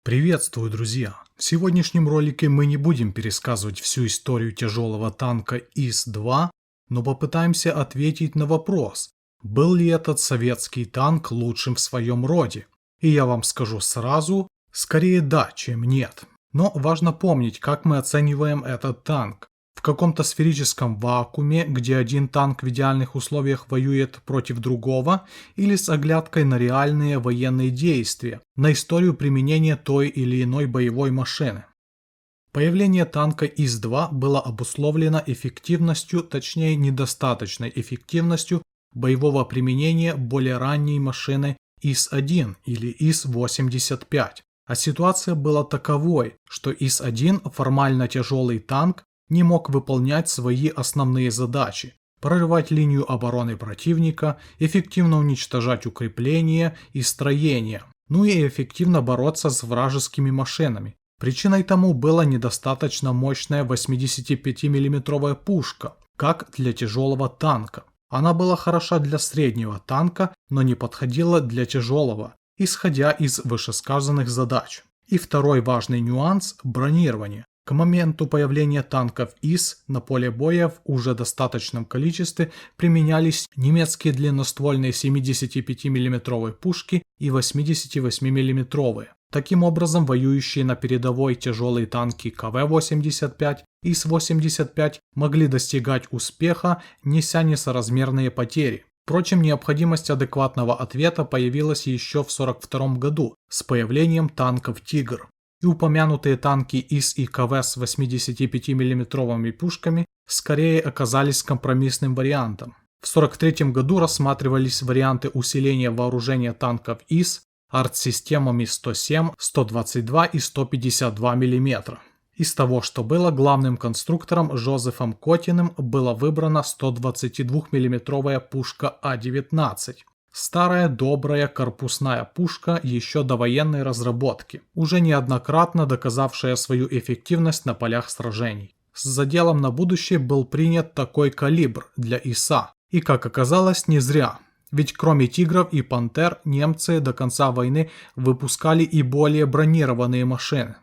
Приветствую, друзья! В сегодняшнем ролике мы не будем пересказывать всю историю тяжелого танка ИС-2, но попытаемся ответить на вопрос, был ли этот советский танк лучшим в своем роде. И я вам скажу сразу, скорее да, чем нет. Но важно помнить, как мы оцениваем этот танк. В каком-то сферическом вакууме, где один танк в идеальных условиях воюет против другого, или с оглядкой на реальные военные действия, на историю применения той или иной боевой машины. Появление танка ИС-2 было обусловлено эффективностью, точнее недостаточной эффективностью боевого применения более ранней машины ИС-1 или ИС-85. А ситуация была таковой, что ИС-1, формально тяжелый танк, не мог выполнять свои основные задачи – прорывать линию обороны противника, эффективно уничтожать укрепления и строения, ну и эффективно бороться с вражескими машинами. Причиной тому была недостаточно мощная 85 миллиметровая пушка, как для тяжелого танка. Она была хороша для среднего танка, но не подходила для тяжелого, исходя из вышесказанных задач. И второй важный нюанс – бронирование. К моменту появления танков ИС на поле боя в уже достаточном количестве применялись немецкие длинноствольные 75 миллиметровые пушки и 88 миллиметровые. Таким образом, воюющие на передовой тяжелые танки КВ-85 и ИС-85 могли достигать успеха, неся несоразмерные потери. Впрочем, необходимость адекватного ответа появилась еще в 1942 году с появлением танков «Тигр». И упомянутые танки ИС и КВ с 85 миллиметровыми пушками скорее оказались компромиссным вариантом. В 1943 году рассматривались варианты усиления вооружения танков ИС артсистемами 107, 122 и 152 мм. Из того, что было, главным конструктором Жозефом Котиным была выбрана 122 миллиметровая пушка А-19. Старая добрая корпусная пушка еще довоенной разработки, уже неоднократно доказавшая свою эффективность на полях сражений. С заделом на будущее был принят такой калибр для ИСа, и как оказалось не зря, ведь кроме «Тигров» и «Пантер» немцы до конца войны выпускали и более бронированные машины.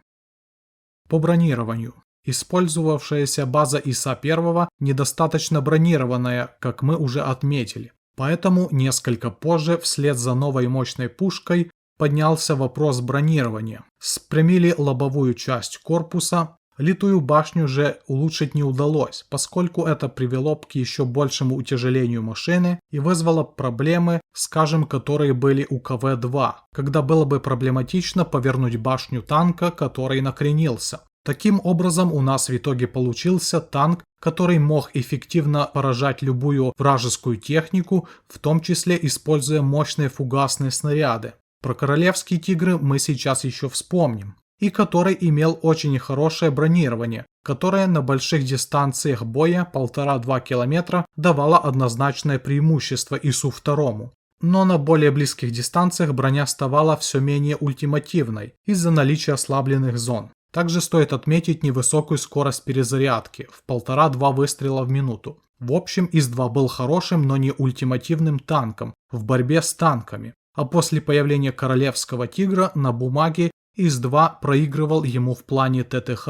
По бронированию. Использовавшаяся база ИСа-1 недостаточно бронированная, как мы уже отметили. Поэтому несколько позже, вслед за новой мощной пушкой, поднялся вопрос бронирования. Спрямили лобовую часть корпуса, литую башню же улучшить не удалось, поскольку это привело к еще большему утяжелению машины и вызвало проблемы, скажем, которые были у КВ-2, когда было бы проблематично повернуть башню танка, который накренился. Таким образом, у нас в итоге получился танк, который мог эффективно поражать любую вражескую технику, в том числе используя мощные фугасные снаряды. Про королевские «Тигры» мы сейчас еще вспомним. И который имел очень хорошее бронирование, которое на больших дистанциях боя 1,5-2 км давало однозначное преимущество ИСу-2. Но на более близких дистанциях броня ставала все менее ультимативной из-за наличия ослабленных зон. Также стоит отметить невысокую скорость перезарядки в 1,5-2 выстрела в минуту. В общем, ИС-2 был хорошим, но не ультимативным танком в борьбе с танками. А после появления королевского «Тигра» на бумаге ИС-2 проигрывал ему в плане ТТХ.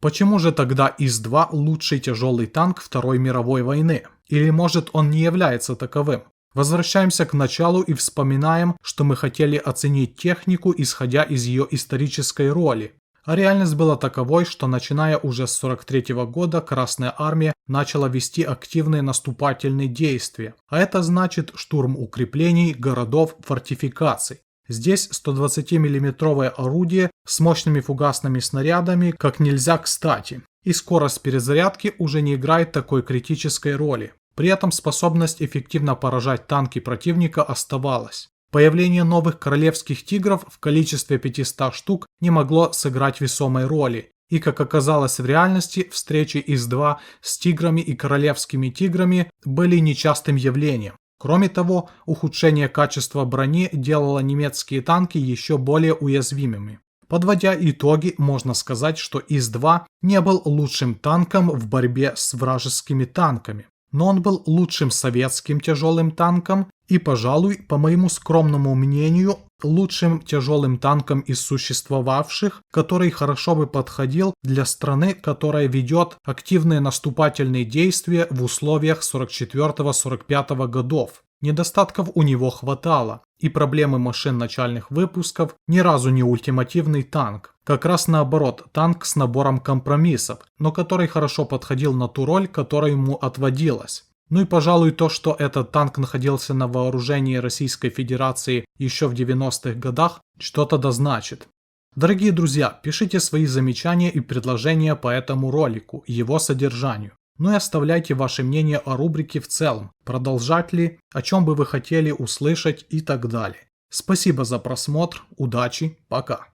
Почему же тогда ИС-2 лучший тяжелый танк Второй мировой войны? Или может он не является таковым? Возвращаемся к началу и вспоминаем, что мы хотели оценить технику, исходя из ее исторической роли. А реальность была таковой, что начиная уже с 1943 года Красная Армия начала вести активные наступательные действия, а это значит штурм укреплений, городов, фортификаций. Здесь 120 миллиметровое орудие с мощными фугасными снарядами как нельзя кстати, и скорость перезарядки уже не играет такой критической роли. При этом способность эффективно поражать танки противника оставалась. Появление новых королевских «Тигров» в количестве 500 штук не могло сыграть весомой роли, и, как оказалось в реальности, встречи ИС-2 с «Тиграми» и королевскими «Тиграми» были нечастым явлением. Кроме того, ухудшение качества брони делало немецкие танки еще более уязвимыми. Подводя итоги, можно сказать, что ИС-2 не был лучшим танком в борьбе с вражескими танками. но он был лучшим советским тяжелым танком и, пожалуй, по моему скромному мнению, лучшим тяжелым танком из существовавших, который хорошо бы подходил для страны, которая ведет активные наступательные действия в условиях 44-45 годов. Недостатков у него хватало, и проблемы машин начальных выпусков ни разу не ультимативный танк. Как раз наоборот, танк с набором компромиссов, но который хорошо подходил на ту роль, которая ему отводилась. Ну и, пожалуй, то, что этот танк находился на вооружении Российской Федерации еще в 90-х годах, что-то да значит. Дорогие друзья, пишите свои замечания и предложения по этому ролику, его содержанию. Ну и оставляйте ваше мнение о рубрике в целом, продолжать ли, о чем бы вы хотели услышать и так далее. Спасибо за просмотр, удачи, пока.